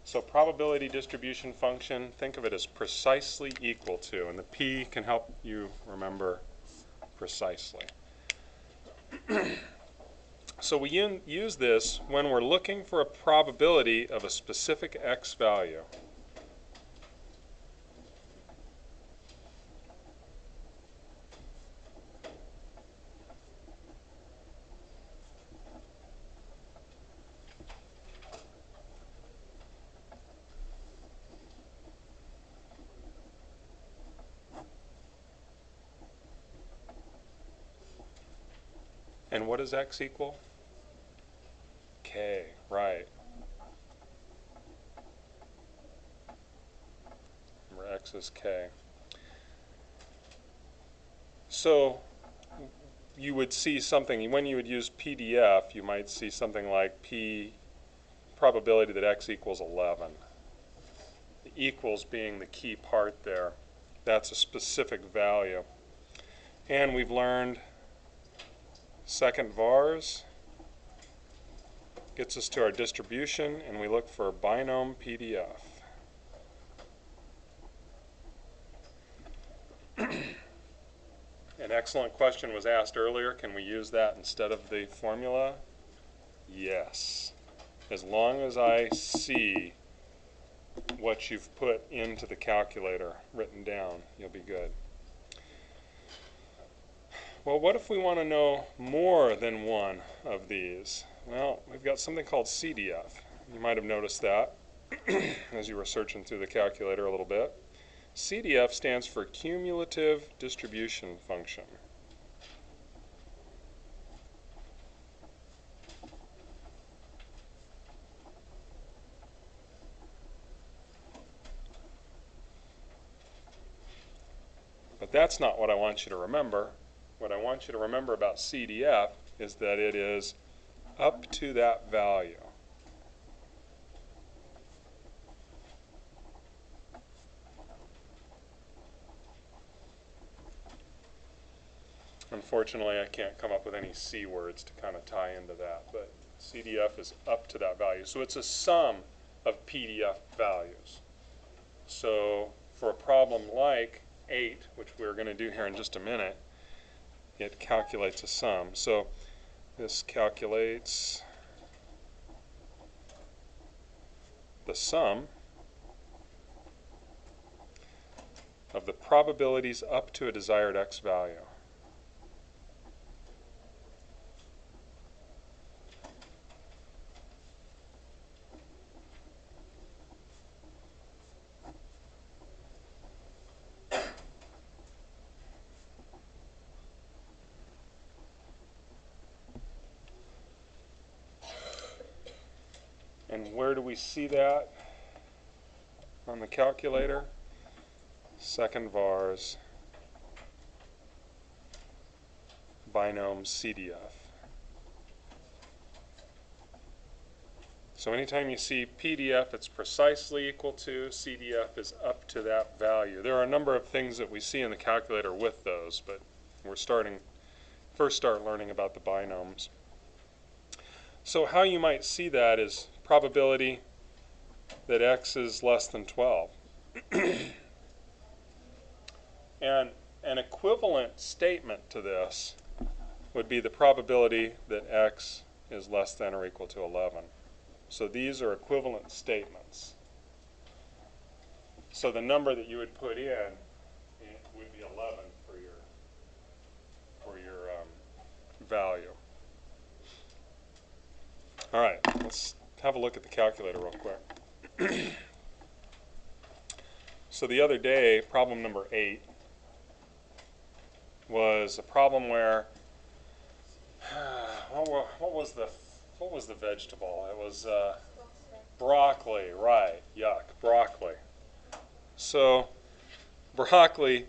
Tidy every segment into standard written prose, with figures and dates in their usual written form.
So probability distribution function, think of it as precisely equal to, and the P can help you remember precisely. So we use this when we're looking for a probability of a specific x value. And what does x equal? K, right. Remember, x is k. So you would see something, when you would use PDF, you might see something like P probability that x equals 11. The equals being the key part there. That's a specific value. And we've learned second vars gets us to our distribution, and we look for binom PDF. An excellent question was asked earlier. Can we use that instead of the formula? Yes. As long as I see what you've put into the calculator written down, you'll be good. Well, what if we want to know more than one of these? Well, we've got something called CDF. You might have noticed that as you were searching through the calculator a little bit. CDF stands for Cumulative Distribution Function. But that's not what I want you to remember. What I want you to remember about CDF is that it is up to that value. Unfortunately, I can't come up with any C words to kind of tie into that, but CDF is up to that value. So it's a sum of PDF values. So for a problem like 8, which we're going to do here in just a minute, it calculates a sum. So this calculates the sum of the probabilities up to a desired x value. And where do we see that on the calculator? Second vars, binom CDF. So anytime you see PDF, it's precisely equal to, CDF is up to that value. There are a number of things that we see in the calculator with those, but we're first start learning about the binomes. So how you might see that is probability that x is less than 12. And an equivalent statement to this would be the probability that x is less than or equal to 11. So these are equivalent statements. So the number that you would put in would be 11 for your value. All right, let's have a look at the calculator real quick. So the other day, problem number 8 was a problem where what was the vegetable? It was broccoli, right? Yuck, broccoli. So broccoli,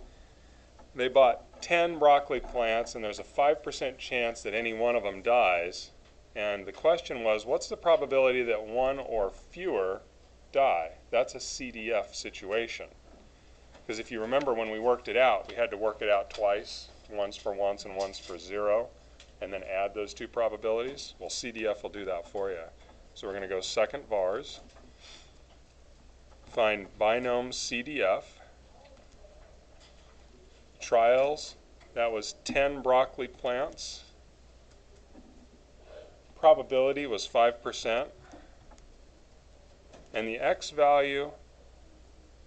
they bought 10 broccoli plants, and there's a 5% chance that any one of them dies. And the question was, what's the probability that one or fewer die? That's a CDF situation. Because if you remember when we worked it out, we had to work it out twice, once for once and once for 0, and then add those two probabilities. Well, CDF will do that for you. So we're going to go second vars, find binom CDF. Trials, that was 10 broccoli plants. Probability was 5%. And the X value,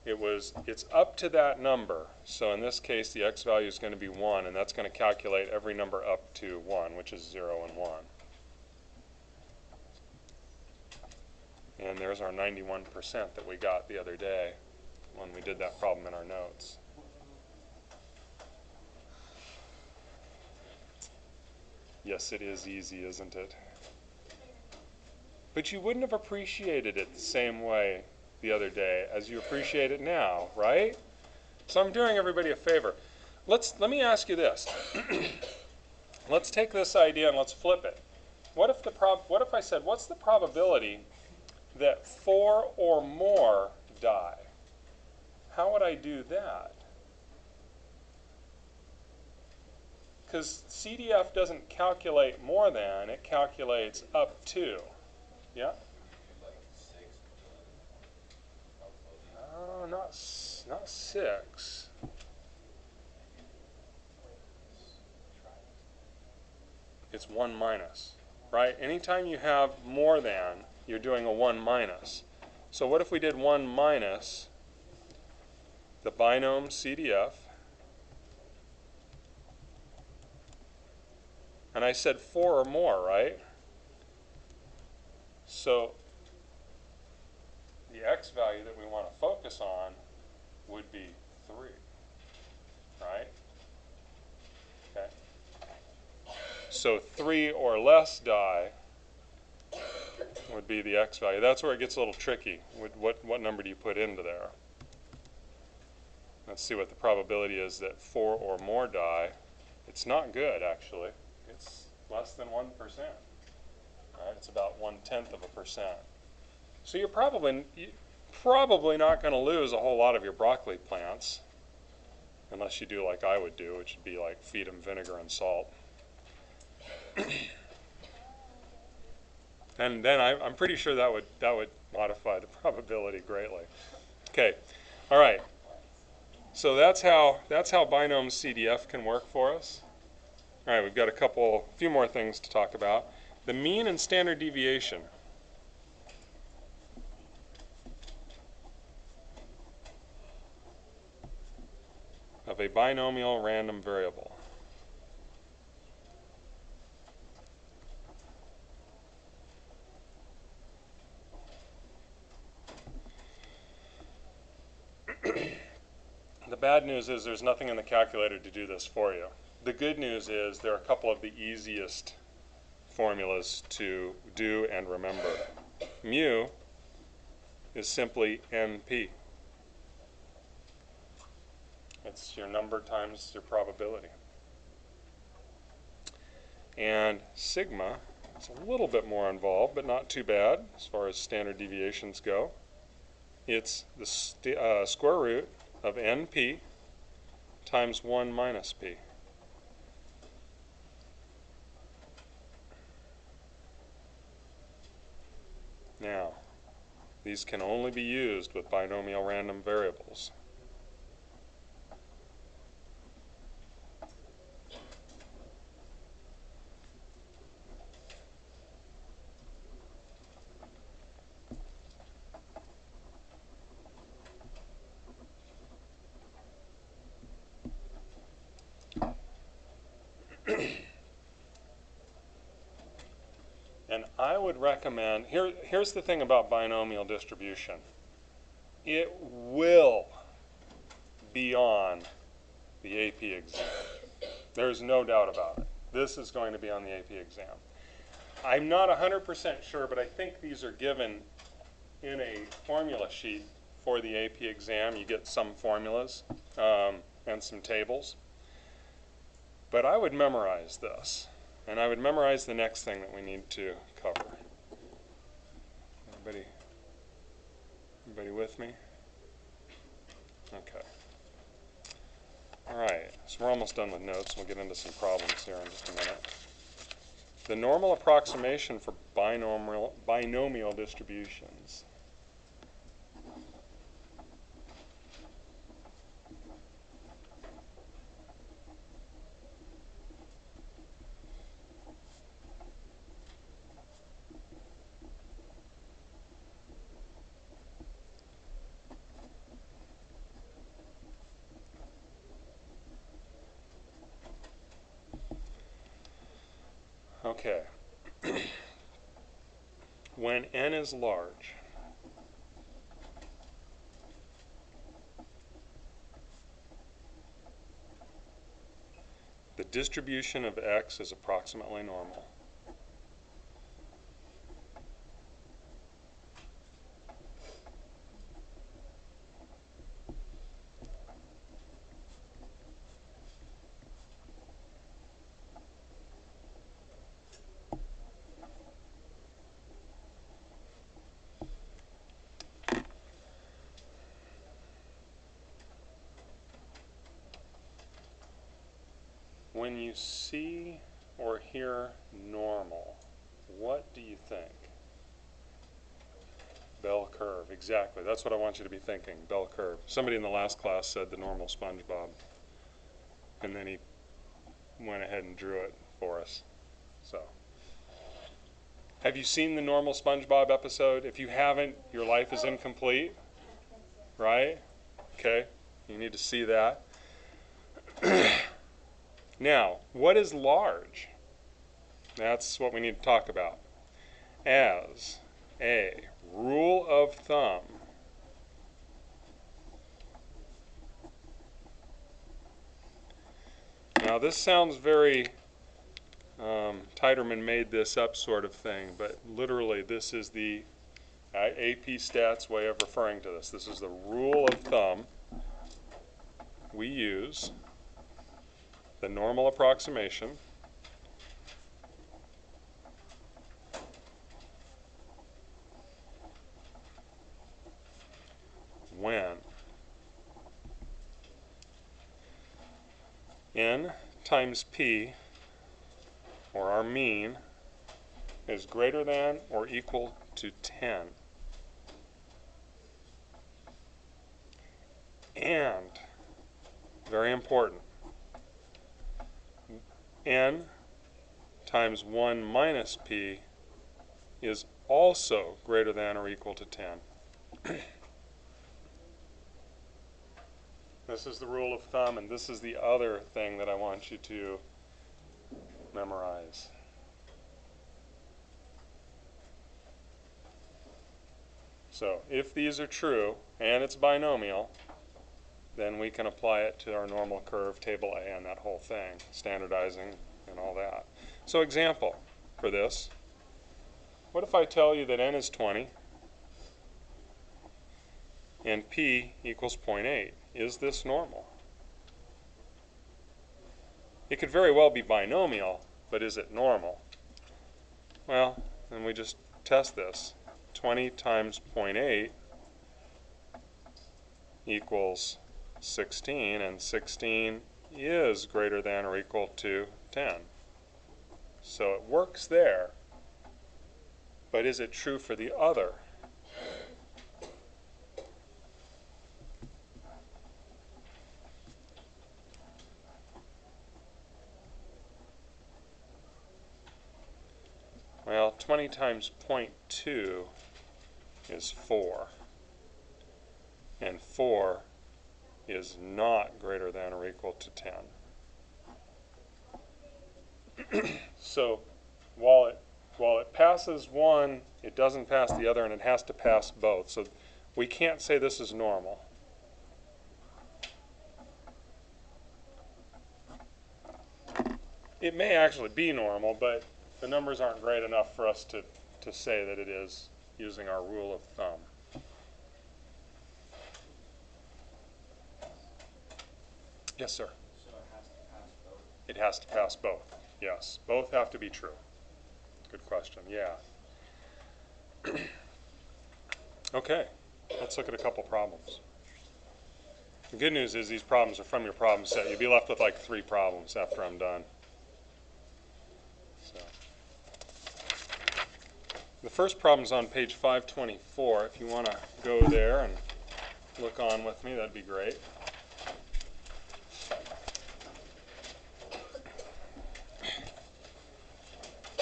it's up to that number. So in this case, the X value is going to be 1, and that's going to calculate every number up to 1, which is 0 and 1. And there's our 91% that we got the other day when we did that problem in our notes. Yes, it is easy, isn't it? But you wouldn't have appreciated it the same way the other day as you appreciate it now, right? So I'm doing everybody a favor. Let me ask you this. Let's take this idea and let's flip it. What if I said, what's the probability that 4 or more die? How would I do that? Because CDF doesn't calculate more than, it calculates up to. Yeah? Oh, not 6. It's 1 minus, right? Anytime you have more than, you're doing a 1 minus. So what if we did 1 minus the binom CDF, and I said 4 or more, right? So the X value that we want to focus on would be 3, right? Okay. So 3 or less die would be the X value. That's where it gets a little tricky. What number do you put into there? Let's see what the probability is that 4 or more die. It's not good, actually. It's less than 1%. Right? It's about 0.1%. So you're probably not going to lose a whole lot of your broccoli plants, unless you do like I would do, which would be like feed them vinegar and salt. And then I'm pretty sure that would modify the probability greatly. Okay, all right. So that's how binom CDF can work for us. All right, we've got a few more things to talk about. The mean and standard deviation. Of a binomial random variable. The bad news is there's nothing in the calculator to do this for you. The good news is there are a couple of the easiest formulas to do and remember. Mu is simply NP. It's your number times your probability. And sigma is a little bit more involved, but not too bad as far as standard deviations go. It's the square root of NP times 1 minus P. Now, these can only be used with binomial random variables. And I would recommend, here's the thing about binomial distribution. It will be on the AP exam. There's no doubt about it. This is going to be on the AP exam. I'm not 100% sure, but I think these are given in a formula sheet for the AP exam. You get some formulas and some tables. But I would memorize this. And I would memorize the next thing that we need to cover. Everybody with me? Okay. All right, so we're almost done with notes. We'll get into some problems here in just a minute. The normal approximation for binomial distributions. Okay. When n is large, the distribution of x is approximately normal. When you see or hear normal, what do you think? Bell curve, exactly. That's what I want you to be thinking, bell curve. Somebody in the last class said the normal SpongeBob, and then he went ahead and drew it for us. So, have you seen the normal SpongeBob episode? If you haven't, your life is incomplete, right? Okay, you need to see that. Now, what is large? That's what we need to talk about. As a rule of thumb, now this sounds very Titerman made this up sort of thing, but literally this is the AP Stats way of referring to this. This is the rule of thumb we use, the normal approximation, when n times p, or our mean, is greater than or equal to 10. And, very important, n times 1 minus p is also greater than or equal to 10. This is the rule of thumb, and this is the other thing that I want you to memorize. So if these are true, and it's binomial, then we can apply it to our normal curve, table A, and that whole thing, standardizing and all that. So example for this, what if I tell you that n is 20 and p equals 0.8? Is this normal? It could very well be binomial, but is it normal? Well, then we just test this. 20 times 0.8 equals 16, and 16 is greater than or equal to 10. So it works there, but is it true for the other? Well, 20 times 0.2 is 4, and 4 is not greater than or equal to 10. So while it passes one, it doesn't pass the other, and it has to pass both. So we can't say this is normal. It may actually be normal, but the numbers aren't great enough for us to say that it is using our rule of thumb. Yes, sir? So it has to pass both? It has to pass both, yes. Both have to be true. Good question, yeah. Okay, let's look at a couple problems. The good news is these problems are from your problem set. You'll be left with like 3 problems after I'm done. So, the first problem is on page 524. If you want to go there and look on with me, that'd be great.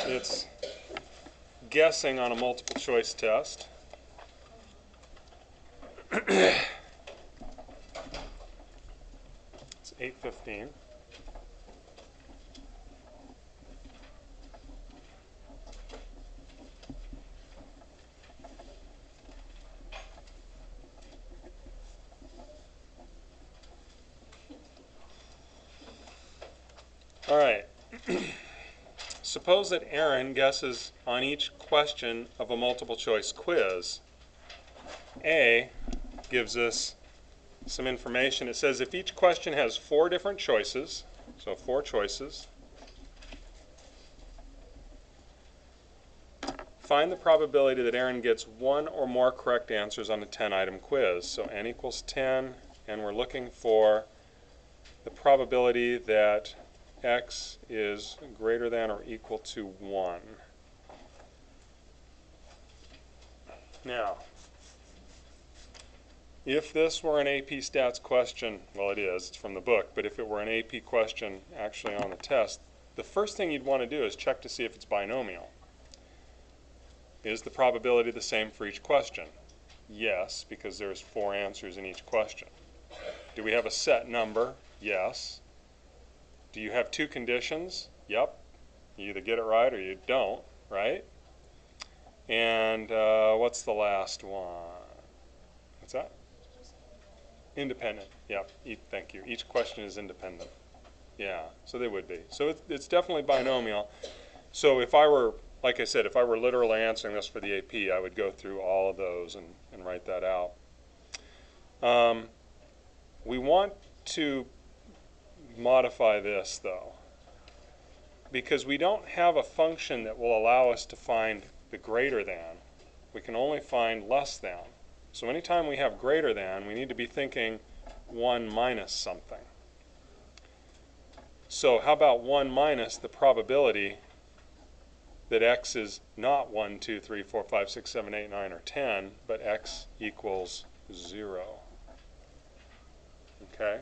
It's guessing on a multiple choice test. It's 8:15. All right. Suppose that Aaron guesses on each question of a multiple choice quiz. A gives us some information. It says if each question has 4 different choices, so 4 choices, find the probability that Aaron gets 1 or more correct answers on a 10-item quiz. So n equals 10, and we're looking for the probability that x is greater than or equal to 1. Now, if this were an AP Stats question, well, it is, it's from the book, but if it were an AP question actually on the test, the first thing you'd want to do is check to see if it's binomial. Is the probability the same for each question? Yes, because there's 4 answers in each question. Do we have a set number? Yes. Do you have 2 conditions? Yep. You either get it right or you don't, right? And what's the last one? What's that? Independent. Yep. Thank you. Each question is independent. Yeah, so they would be. So it's definitely binomial. So if I were, like I said, if I were literally answering this for the AP, I would go through all of those and write that out. We want to modify this, though, because we don't have a function that will allow us to find the greater than. We can only find less than. So anytime we have greater than, we need to be thinking 1 minus something. So how about 1 minus the probability that x is not 1, 2, 3, 4, 5, 6, 7, 8, 9, or 10, but x equals 0. Okay?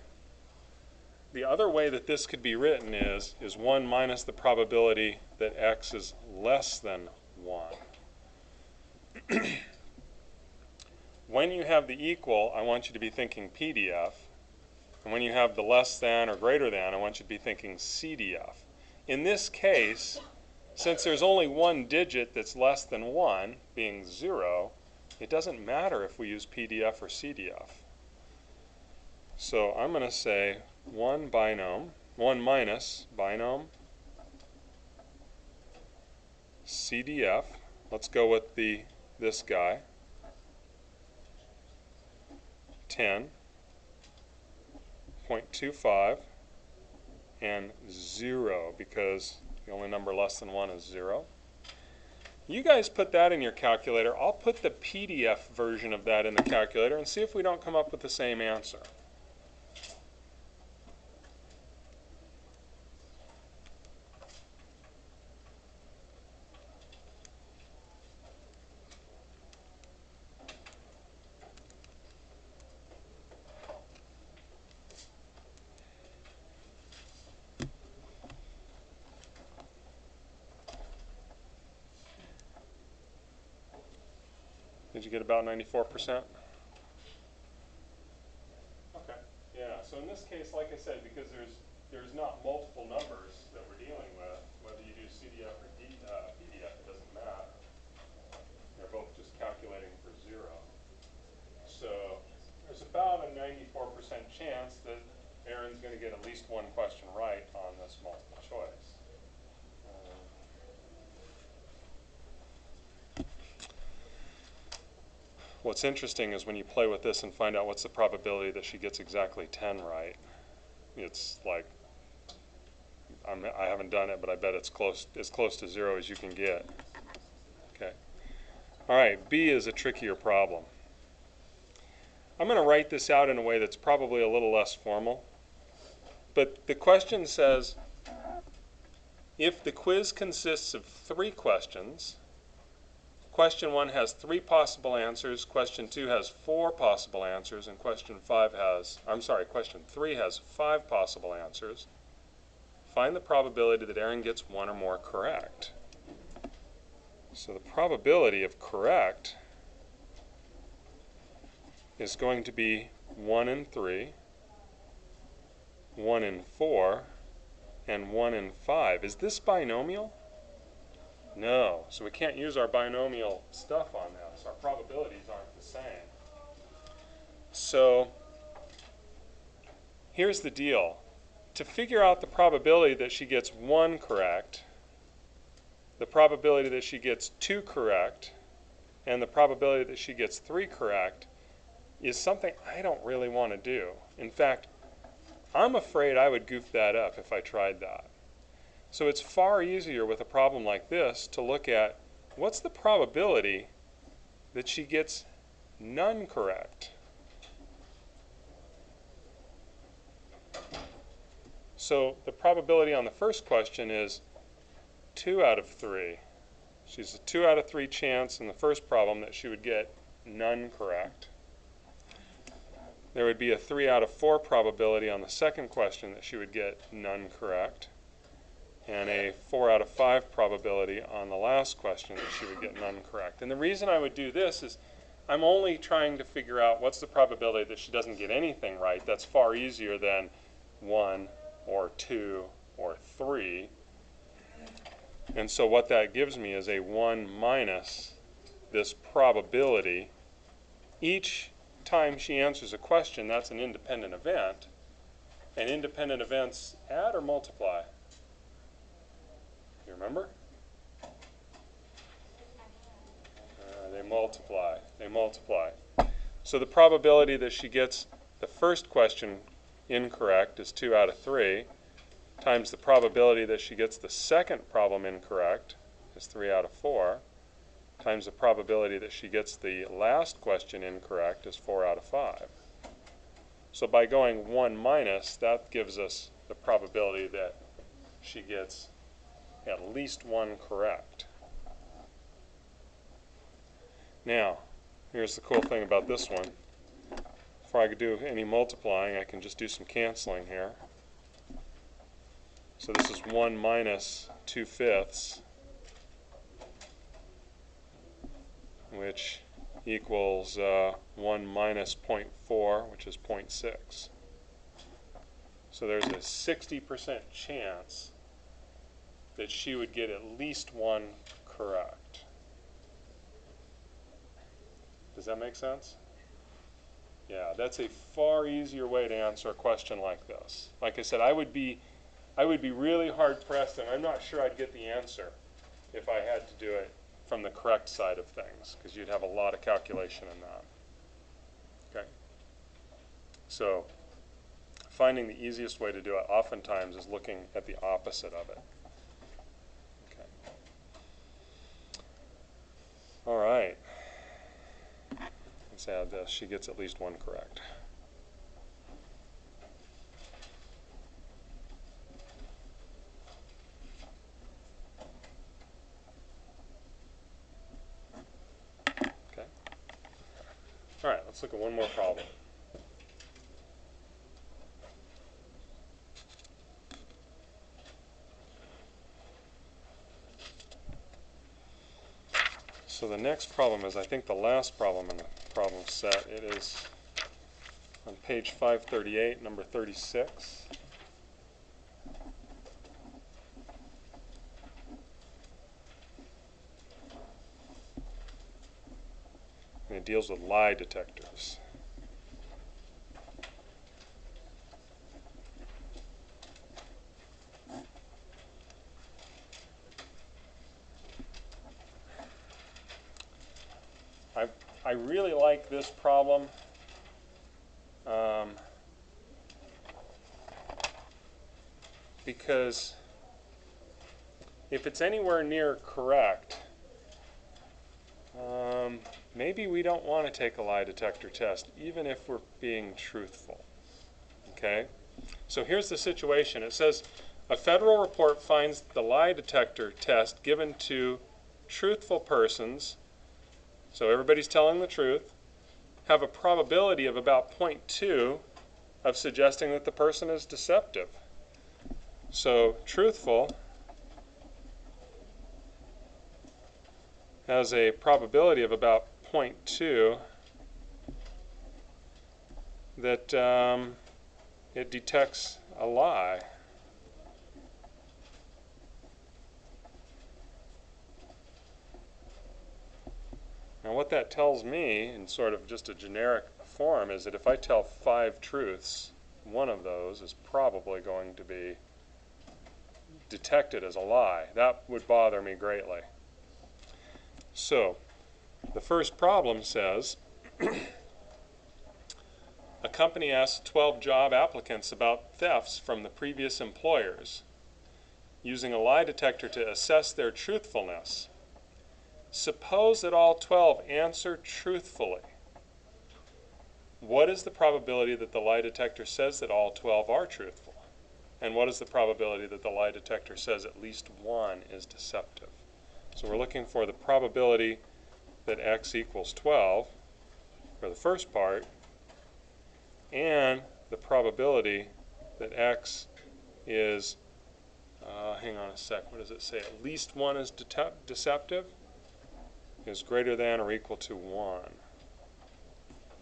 The other way that this could be written is 1 minus the probability that x is less than 1. When you have the equal, I want you to be thinking PDF. And when you have the less than or greater than, I want you to be thinking CDF. In this case, since there's only 1 digit that's less than 1, being 0, it doesn't matter if we use PDF or CDF. So I'm going to say 1 minus binom CDF. Let's go with this guy. 10.25 and 0, because the only number less than 1 is 0. You guys put that in your calculator. I'll put the PDF version of that in the calculator and see if we don't come up with the same answer. Did you get about 94%? Okay. Yeah. So in this case, like I said, because there's not multiple numbers that we're dealing with, whether you do CDF or PDF, it doesn't matter. They're both just calculating for 0. So there's about a 94% chance that Aaron's going to get at least 1 question right on this multiple choice. What's interesting is when you play with this and find out what's the probability that she gets exactly 10 right. It's like, I haven't done it, but I bet it's as close to 0 as you can get. Okay. All right, B is a trickier problem. I'm going to write this out in a way that's probably a little less formal. But the question says, if the quiz consists of 3 questions, question 1 has 3 possible answers, question 2 has 4 possible answers, and question 3 has 5 possible answers. Find the probability that Aaron gets 1 or more correct. So the probability of correct is going to be 1 in 3, 1 in 4, and 1 in 5. Is this binomial? No, so we can't use our binomial stuff on this. Our probabilities aren't the same. So here's the deal. to figure out the probability that she gets 1 correct, the probability that she gets 2 correct, and the probability that she gets 3 correct is something I don't really want to do. In fact, I'm afraid I would goof that up if I tried that. So it's far easier with a problem like this to look at what's the probability that she gets none correct. So the probability on the first question is 2 out of 3. She's a 2 out of 3 chance in the first problem that she would get none correct. There would be a 3 out of 4 probability on the second question that she would get none correct, and a 4 out of 5 probability on the last question that she would get none correct. And the reason I would do this is I'm only trying to figure out what's the probability that she doesn't get anything right. That's far easier than 1 or 2 or 3. And so what that gives me is a 1 minus this probability. Each time she answers a question, that's an independent event. And independent events add or multiply? You remember? They multiply. They multiply. So the probability that she gets the first question incorrect is 2 out of 3, times the probability that she gets the second problem incorrect is 3 out of 4, times the probability that she gets the last question incorrect is 4 out of 5. So by going 1 minus, that gives us the probability that she gets at least 1 correct. Now, here's the cool thing about this one. Before I could do any multiplying, I can just do some canceling here. So this is 1 minus 2/5, which equals 1 minus 0.4, which is 0.6. So there's a 60% chance that she would get at least 1 correct. Does that make sense? Yeah, that's a far easier way to answer a question like this. Like I said, I would be really hard pressed, and I'm not sure I'd get the answer if I had to do it from the correct side of things, because you'd have a lot of calculation in that. Okay. So finding the easiest way to do it oftentimes is looking at the opposite of it. Okay. All right. Let's add this. She gets at least 1 correct. Okay. All right, let's look at one more problem. So the next problem is, I think, the last problem in the problem set. It is on page 538, number 36. And it deals with lie detectors. I really like this problem because if it's anywhere near correct, maybe we don't want to take a lie detector test, even if we're being truthful. Okay? So here's the situation. It says, a federal report finds the lie detector test given to truthful persons, so everybody's telling the truth, have a probability of about 0.2 of suggesting that the person is deceptive. So truthful has a probability of about 0.2 that it detects a lie. Now what that tells me, in sort of just a generic form, is that if I tell 5 truths, one of those is probably going to be detected as a lie. That would bother me greatly. So, the first problem says, a company asked 12 job applicants about thefts from the previous employers, using a lie detector to assess their truthfulness. Suppose that all 12 answer truthfully. What is the probability that the lie detector says that all 12 are truthful? And what is the probability that the lie detector says at least one is deceptive? So we're looking for the probability that x equals 12 for the first part, and the probability that x is, hang on a sec, what does it say? At least one is deceptive is greater than or equal to 1.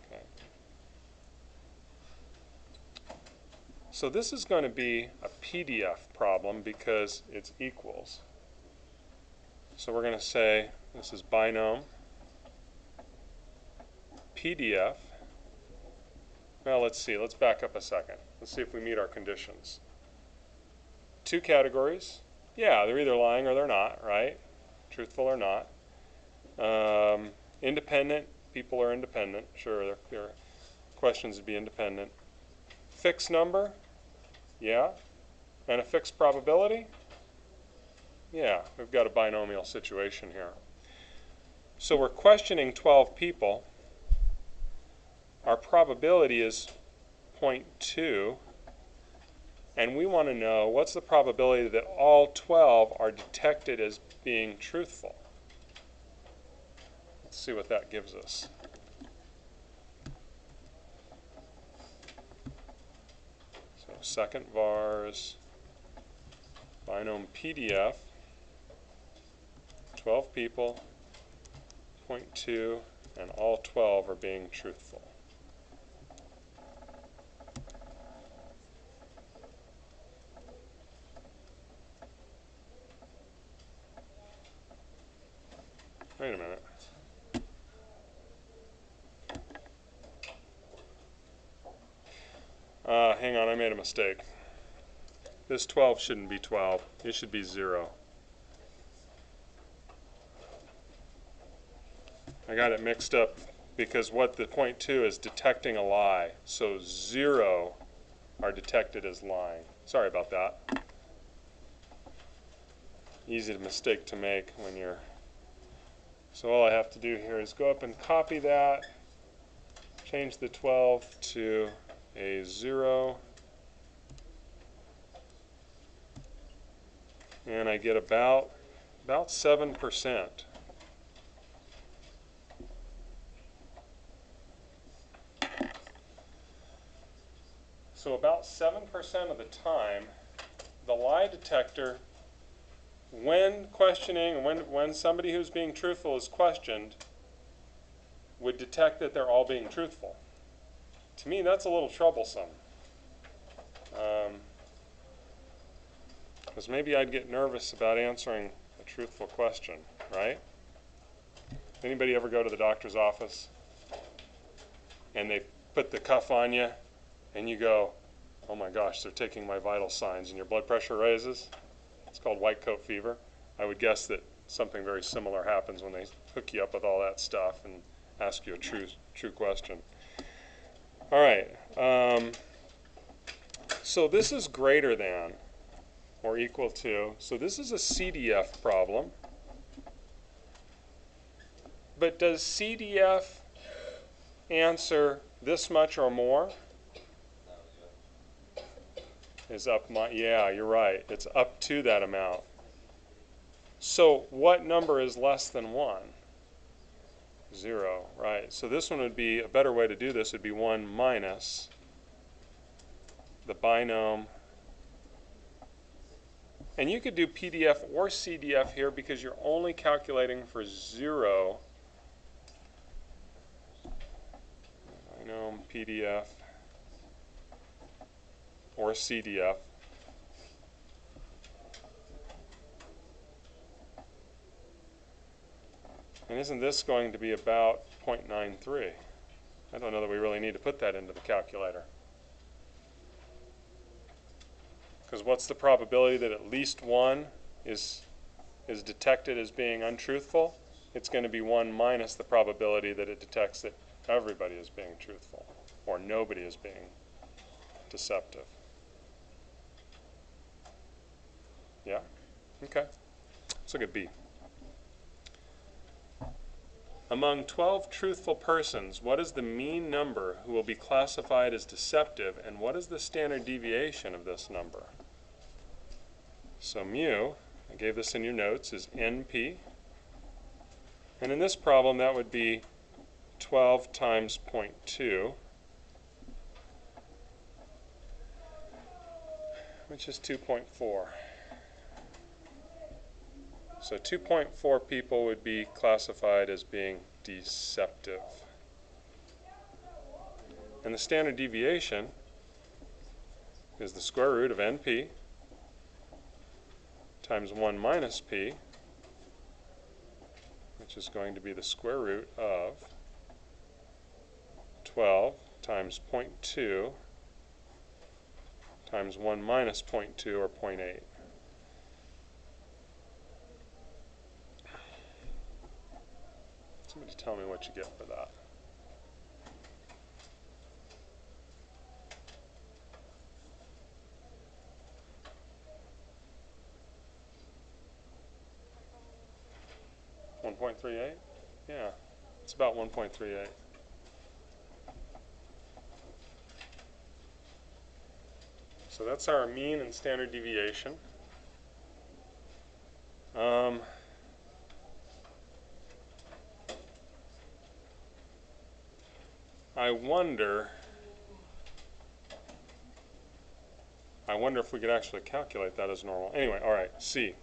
Okay. So this is going to be a PDF problem because it's equals. So we're going to say this is binom PDF. Well, let's see. Let's back up a second. Let's see if we meet our conditions. Two categories. Yeah, they're either lying or they're not, right? Truthful or not. Independent. People are independent. Sure, their questions would be independent. Fixed number. Yeah. And a fixed probability. Yeah, we've got a binomial situation here. So we're questioning 12 people. Our probability is 0.2, and we want to know what's the probability that all 12 are detected as being truthful. Let's see what that gives us. So second vars, binom PDF, 12 people, 0.2, and all 12 are being truthful. Wait a minute. Hang on, I made a mistake. This 12 shouldn't be 12. It should be 0. I got it mixed up because what the 0.2 is detecting a lie. So 0 are detected as lying. Sorry about that. Easy mistake to make when you're... So all I have to do here is go up and copy that, change the 12 to a 0, and I get about 7%. So about 7% of the time, the lie detector, when questioning, when somebody who's being truthful is questioned, would detect that they're all being truthful. To me, that's a little troublesome. Because maybe I'd get nervous about answering a truthful question, right? Anybody ever go to the doctor's office and they put the cuff on you and you go, oh my gosh, they're taking my vital signs, and your blood pressure raises? It's called white coat fever. I would guess that something very similar happens when they hook you up with all that stuff and ask you a true question. All right. So this is greater than or equal to. So this is a CDF problem. But does CDF answer this much or more? Is up my, yeah, you're right. It's up to that amount. So what number is less than 1? 0, right. So this one would be, a better way to do this would be 1 minus the binom. And you could do PDF or CDF here because you're only calculating for 0. Binom PDF or CDF. And isn't this going to be about 0.93? I don't know that we really need to put that into the calculator. Because what's the probability that at least one is detected as being untruthful? It's going to be 1 minus the probability that it detects that everybody is being truthful or nobody is being deceptive. Yeah? Okay. Let's look at B. Among 12 truthful persons, what is the mean number who will be classified as deceptive, and what is the standard deviation of this number? So mu, I gave this in your notes, is NP. And in this problem, that would be 12 times 0.2, which is 2.4. So 2.4 people would be classified as being deceptive. And the standard deviation is the square root of NP times 1 minus P, which is going to be the square root of 12 times 0.2 times 1 minus 0.2, or 0.8. Somebody tell me what you get for that. $1.38? Yeah, it's about 1.38. So that's our mean and standard deviation. I wonder if we could actually calculate that as normal. Anyway, all right, C.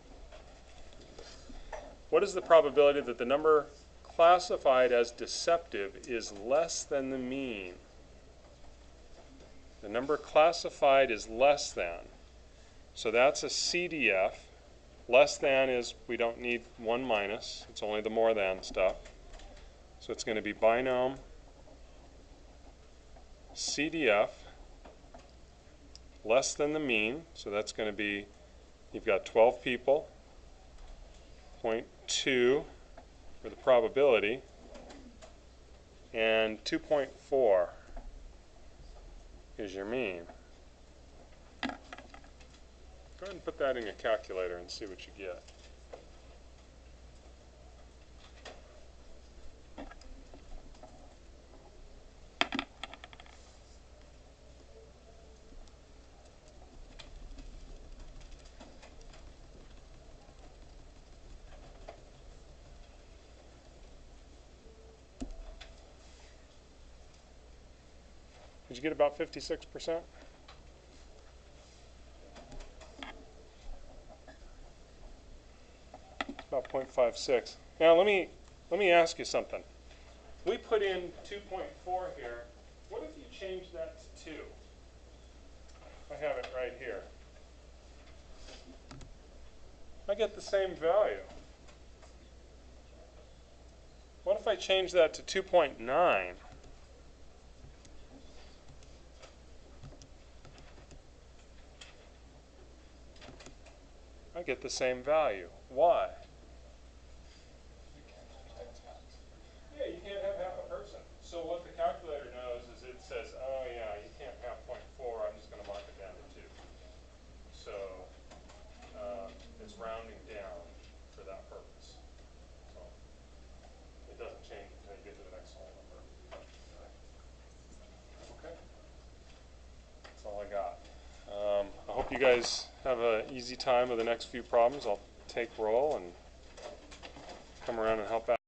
What is the probability that the number classified as deceptive is less than the mean? The number classified is less than. So that's a CDF. Less than is we don't need 1 minus. It's only the more than stuff. So it's going to be binom CDF less than the mean. So that's going to be, you've got 12 people, 0.2 for the probability, and 2.4 is your mean. Go ahead and put that in your calculator and see what you get. Did you get about 56%? About 0.56. Now let me ask you something. We put in 2.4 here. What if you change that to 2? I have it right here. I get the same value. What if I change that to 2.9? I get the same value. Why? Yeah, you can't have half a person. So what the calculator knows is it says, oh yeah, you can't have 0.4, I'm just going to mark it down to 2. So it's rounding down for that purpose. So it doesn't change until you get to the next whole number. Okay. That's all I got. I hope you guys have an easy time with the next few problems. I'll take roll and come around and help out.